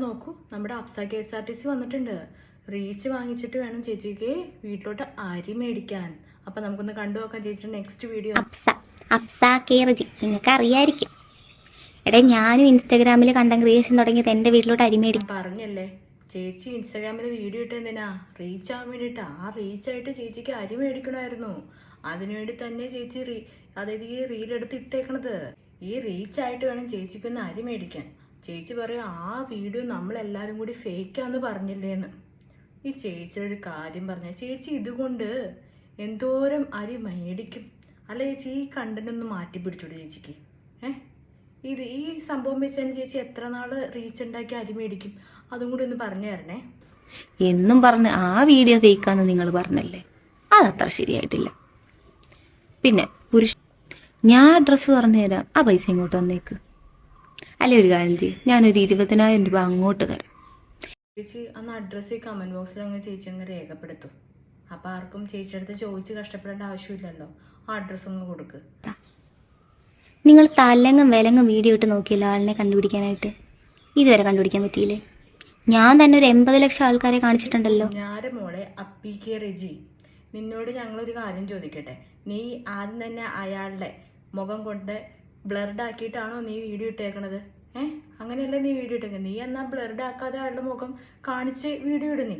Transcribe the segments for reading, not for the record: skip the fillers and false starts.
നോക്കൂ, നമ്മുടെ അപ്സ KSRTC വന്നിട്ടുണ്ട്. റീച്ച് വാങ്ങിച്ചിട്ട് വേണം ചേച്ചിക്ക് വീട്ടിലോട്ട് അരി മേടിക്കാൻ. അപ്പൊ നമുക്കൊന്ന് കണ്ടു നോക്കാം ചേച്ചിയുടെ നെക്സ്റ്റ് വീഡിയോ. അപ്സ KRG നിങ്ങൾക്ക് അറിയായിരിക്കും. എടാ, ഞാനും ഇൻസ്റ്റാഗ്രാമിൽ കണ്ടന്റ് ക്രിയേഷൻ തുടങ്ങിയത് എന്റെ വീട്ടിലോട്ട് അരി മേടിക്കും. പറഞ്ഞല്ലേ ചേച്ചി ഇൻസ്റ്റാഗ്രാമിൽ വീഡിയോ ഇട്ട് എന്തിനാ? റീച്ച് ആവാൻ വേണ്ടിയിട്ടാ. ആ റീച്ചായിട്ട് ചേച്ചിക്ക് അരി മേടിക്കണമായിരുന്നു. അതിനുവേണ്ടി തന്നെ ചേച്ചി അതായത് ഈ റീലെടുത്ത് ഇട്ടേക്കണത്. ഈ റീച്ചായിട്ട് വേണം ചേച്ചിക്കൊന്ന് അരി മേടിക്കാൻ. ചേച്ചി പറയും ആ വീഡിയോ നമ്മളെല്ലാവരും കൂടി ഫേക്കാന്ന് പറഞ്ഞില്ലേന്ന്. ഈ ചേച്ചിയുടെ ഒരു കാര്യം പറഞ്ഞ ചേച്ചി ഇതുകൊണ്ട് എന്തോരം അരി മേടിക്കും. അല്ല ചേച്ചി, ഈ കണ്ടന്റ് ഒന്ന് മാറ്റി പിടിച്ചോളൂ ചേച്ചിക്ക്. ഈ സംഭവം വെച്ച് തന്നെ ചേച്ചി എത്ര നാള് റീച്ച് ഉണ്ടാക്കി അരി മേടിക്കും? അതും കൂടി ഒന്ന് പറഞ്ഞു തരണേ. എന്നും പറഞ്ഞ് ആ വീഡിയോ ഫേക്കാന്ന് നിങ്ങൾ പറഞ്ഞല്ലേ, അതത്ര ശരിയായിട്ടില്ല. പിന്നെ ഞാൻ അഡ്രസ്സ് പറഞ്ഞു തരാം, ആ പൈസ ഇങ്ങോട്ട് വന്നേക്ക്. അല്ലെ ഒരു കാര്യം ചെയ്യും, ഞാനൊരു 20,000 രൂപ അങ്ങോട്ട് തരാം. ചേച്ചി അന്ന് അഡ്രസ്സ് ഈ കമന്റ് ബോക്സിൽ അങ്ങ് ചേച്ചി അങ്ങ് രേഖപ്പെടുത്തും. അപ്പൊ ആർക്കും ചേച്ചിയുടെ അടുത്ത് ചോദിച്ച് കഷ്ടപ്പെടേണ്ട ആവശ്യമില്ലല്ലോ. ആ അഡ്രസ്സ് അങ്ങ് കൊടുക്ക്. നിങ്ങൾ തലങ്ങും വിലങ്ങും വീഡിയോ ഇട്ട് നോക്കിയല്ലോ ആളിനെ കണ്ടുപിടിക്കാനായിട്ട്. ഇതുവരെ കണ്ടുപിടിക്കാൻ പറ്റിയില്ലേ? ഞാൻ തന്നെ ഒരു 80 ലക്ഷം ആൾക്കാരെ കാണിച്ചിട്ടുണ്ടല്ലോ. ഞാരെ മോളെ അപ്പി KRG, നിന്നോട് ഞങ്ങളൊരു കാര്യം ചോദിക്കട്ടെ. നീ ആദ്യം തന്നെ അയാളുടെ മുഖം കൊണ്ട് ബ്ലർഡ് ആക്കിയിട്ടാണോ നീ വീഡിയോ ഇട്ടേക്കണത്? അങ്ങനെയല്ല നീ വീഡിയോ ഇട്ടേക്കുന്നത്. നീ എന്നാ ബ്ലർഡ് ആക്കാതെ അയാളുടെ മുഖം കാണിച്ച് വീഡിയോ ഇടും. നീ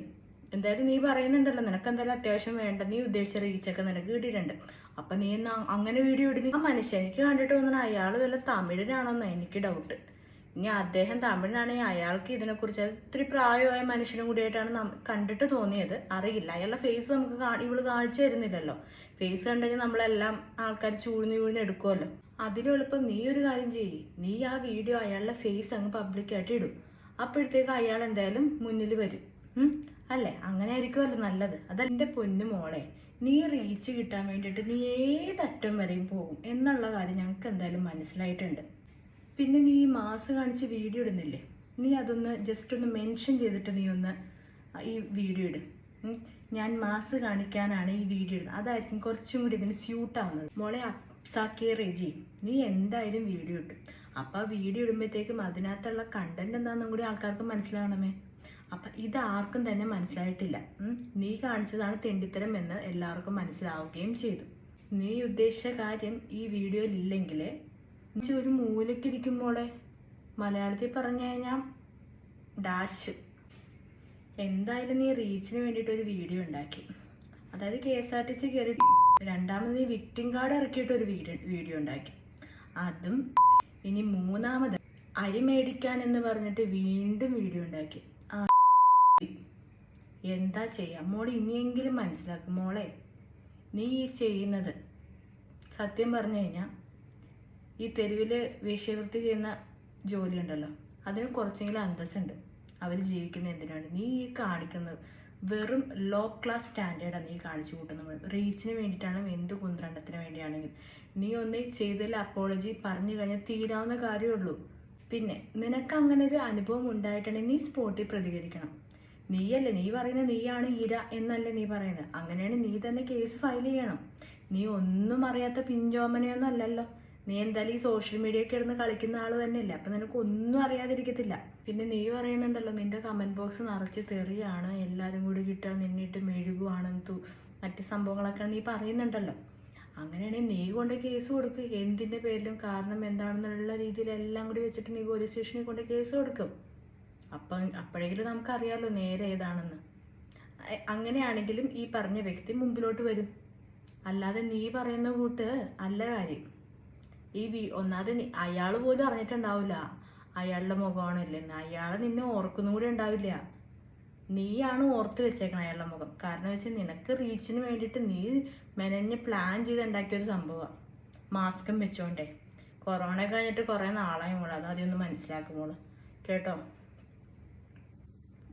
എന്തായാലും നീ പറയുന്നുണ്ടല്ലോ നിനക്ക് എന്തായാലും അത്യാവശ്യം വേണ്ട, നീ ഉദ്ദേശിച്ച റീച്ചൊക്കെ നിനക്ക് കിട്ടിയിട്ടുണ്ട്. അപ്പൊ നീ എന്നാ അങ്ങനെ വീഡിയോ ഇടുന്നു? ആ മനുഷ്യൻ എനിക്ക് കണ്ടിട്ട് തോന്നുന്നു അയാൾ വല്ല തമിഴനാണോന്ന് എനിക്ക് ഡൗട്ട്. ഇനി അദ്ദേഹം തമിഴനാണെങ്കിൽ അയാൾക്ക് ഇതിനെക്കുറിച്ച് ഇത്തിരി പ്രായമായ മനുഷ്യനും കൂടിയായിട്ടാണ് കണ്ടിട്ട് തോന്നിയത്. അറിയില്ല, അയാളുടെ ഫേസ് നമുക്ക് ഇവള് കാണിച്ചു തരുന്നില്ലല്ലോ. ഫേസ് കണ്ടുകഴിഞ്ഞാൽ നമ്മളെല്ലാം ആൾക്കാർ ചൂഴ്ന്ന് എടുക്കുമല്ലോ. അതിലെളുപ്പം നീ ഒരു കാര്യം ചെയ്യ്, നീ ആ വീഡിയോ അയാളുടെ ഫേസ് അങ്ങ് പബ്ലിക്കായിട്ട് ഇടും. അപ്പോഴത്തേക്ക് അയാൾ എന്തായാലും മുന്നിൽ വരും. അല്ലേ? അങ്ങനെ ആയിരിക്കുമല്ലോ നല്ലത്. അതെന്റെ പൊന്നു മോളെ, നീ റീച്ച് കിട്ടാൻ വേണ്ടിയിട്ട് നീ ഏതറ്റം വരെയും പോകും എന്നുള്ള കാര്യം ഞങ്ങൾക്ക് എന്തായാലും മനസ്സിലായിട്ടുണ്ട്. പിന്നെ നീ മാസ് കാണിച്ച് വീഡിയോ ഇടുന്നില്ലേ, നീ അതൊന്ന് ജസ്റ്റ് ഒന്ന് മെൻഷൻ ചെയ്തിട്ട് നീ ഒന്ന് ഈ വീഡിയോ ഇടും. ഞാൻ മാസ് കാണിക്കാനാണ് ഈ വീഡിയോ ഇടുന്നത്, അതായിരിക്കും കുറച്ചും കൂടി ഇതിന് സ്യൂട്ടാവുന്നത്. മോളെ അപ്സ KRG, നീ എന്തായാലും വീഡിയോ ഇട്ടു. അപ്പം ആ വീഡിയോ ഇടുമ്പോഴത്തേക്കും അതിനകത്തുള്ള കണ്ടന്റ് എന്താണെന്നും കൂടി ആൾക്കാർക്ക് മനസ്സിലാകണമേ. അപ്പം ഇതാർക്കും തന്നെ മനസ്സിലായിട്ടില്ല. നീ കാണിച്ചതാണ് തെണ്ടിത്തരം എന്ന് എല്ലാവർക്കും മനസ്സിലാവുകയും ചെയ്തു. നീ ഉദ്ദേശിച്ച കാര്യം ഈ വീഡിയോയിൽ ഇല്ലെങ്കിൽ ഒരു മൂലക്കിരിക്കുമ്പോളെ മലയാളത്തിൽ പറഞ്ഞു കഴിഞ്ഞാൽ ഡാഷ്. എന്തായാലും നീ റീച്ചിന് വേണ്ടിയിട്ട് ഒരു വീഡിയോ ഉണ്ടാക്കി. അതായത് KSRTC കയറി രണ്ടാമത് നീ വിക്ടിം കാർഡ് ഇറക്കിയിട്ട് ഒരു വീഡിയോ ഉണ്ടാക്കി. അതും ഇനി മൂന്നാമത് അരി മേടിക്കാൻ എന്ന് പറഞ്ഞിട്ട് വീണ്ടും വീഡിയോ ഉണ്ടാക്കി. എന്താ ചെയ്യാം മോളെ, ഇനിയെങ്കിലും മനസ്സിലാക്കും മോളെ. നീ ഈ ചെയ്യുന്നത് സത്യം പറഞ്ഞു കഴിഞ്ഞാൽ ഈ തെരുവിൽ വേശ്യാവൃത്തി ചെയ്യുന്ന ജോലി ഉണ്ടല്ലോ, അതിന് കുറച്ചെങ്കിലും അന്തസ്സുണ്ട്. അവർ ജീവിക്കുന്ന എന്തിനാണ്? നീ ഈ കാണിക്കുന്നത് വെറും ലോ ക്ലാസ് സ്റ്റാൻഡേർഡാണ് നീ കാണിച്ചു കൂട്ടുന്നത്. റീച്ചിന് വേണ്ടിയിട്ടാണ്, എന്ത് കുന്ത്രണ്ടത്തിന് വേണ്ടിയാണെങ്കിൽ. നീ ഒന്ന് ചെയ്തതിൽ അപ്പോളജി പറഞ്ഞു കഴിഞ്ഞാൽ തീരാവുന്ന കാര്യമുള്ളൂ. പിന്നെ നിനക്ക് അങ്ങനെ ഒരു അനുഭവം ഉണ്ടായിട്ടുണ്ടെങ്കിൽ നീ സ്പോട്ടിൽ പ്രതികരിക്കണം. നീയല്ലേ, നീ പറയുന്നത് നീയാണ് ഇര എന്നല്ലേ നീ പറയുന്നത്. അങ്ങനെയാണ് നീ തന്നെ കേസ് ഫയൽ ചെയ്യണം. നീ ഒന്നും അറിയാത്ത പിഞ്ചോമനയൊന്നും അല്ലല്ലോ. നീ എന്തായാലും ഈ സോഷ്യൽ മീഡിയയൊക്കെ ഇടുന്ന് കളിക്കുന്ന ആള് തന്നെയല്ലേ. അപ്പം നിനക്ക് ഒന്നും അറിയാതിരിക്കത്തില്ല. പിന്നെ നീ പറയുന്നുണ്ടല്ലോ നിന്റെ കമന്റ് ബോക്സ് നിറച്ച് തെറിയാണ്, എല്ലാവരും കൂടി കിട്ടാൻ നിന്നിട്ട് മെഴുകുവാണെന്ന് മറ്റ് സംഭവങ്ങളൊക്കെ നീ പറയുന്നുണ്ടല്ലോ. അങ്ങനെയാണെങ്കിൽ നീ കൊണ്ട് കേസ് കൊടുക്ക്. എന്തിൻ്റെ പേരിലും കാരണം എന്താണെന്നുള്ള രീതിയിൽ എല്ലാം കൂടി വെച്ചിട്ട് നീ പോലീസ് സ്റ്റേഷനിൽ കൊണ്ട് കേസ് കൊടുക്കും. അപ്പോഴെങ്കിലും നമുക്കറിയാമല്ലോ നേരെ ഏതാണെന്ന്. അങ്ങനെയാണെങ്കിലും ഈ പറഞ്ഞ വ്യക്തി മുമ്പിലോട്ട് വരും. അല്ലാതെ നീ പറയുന്ന കൂട്ട് അല്ല കാര്യം. ഒന്നാമത് അയാൾ പോലും അറിഞ്ഞിട്ടുണ്ടാവില്ല അയാളുടെ മുഖമാണില്ലെന്ന്. അയാളെ നിന്നെ ഓർക്കുന്നു കൂടി ഉണ്ടാവില്ല. നീയാണ് ഓർത്ത് വെച്ചേക്കണം അയാളുടെ മുഖം. കാരണം വെച്ചാൽ നിനക്ക് റീച്ചിന് വേണ്ടിയിട്ട് നീ മെനഞ്ഞ് പ്ലാൻ ചെയ്ത് ഉണ്ടാക്കിയൊരു സംഭവമാണ്. മാസ്കും വെച്ചോണ്ടേ. കൊറോണ കഴിഞ്ഞിട്ട് കുറേ നാളായി മോളെ, അത് ആദ്യം ഒന്ന് മനസ്സിലാക്കുമോള് കേട്ടോ.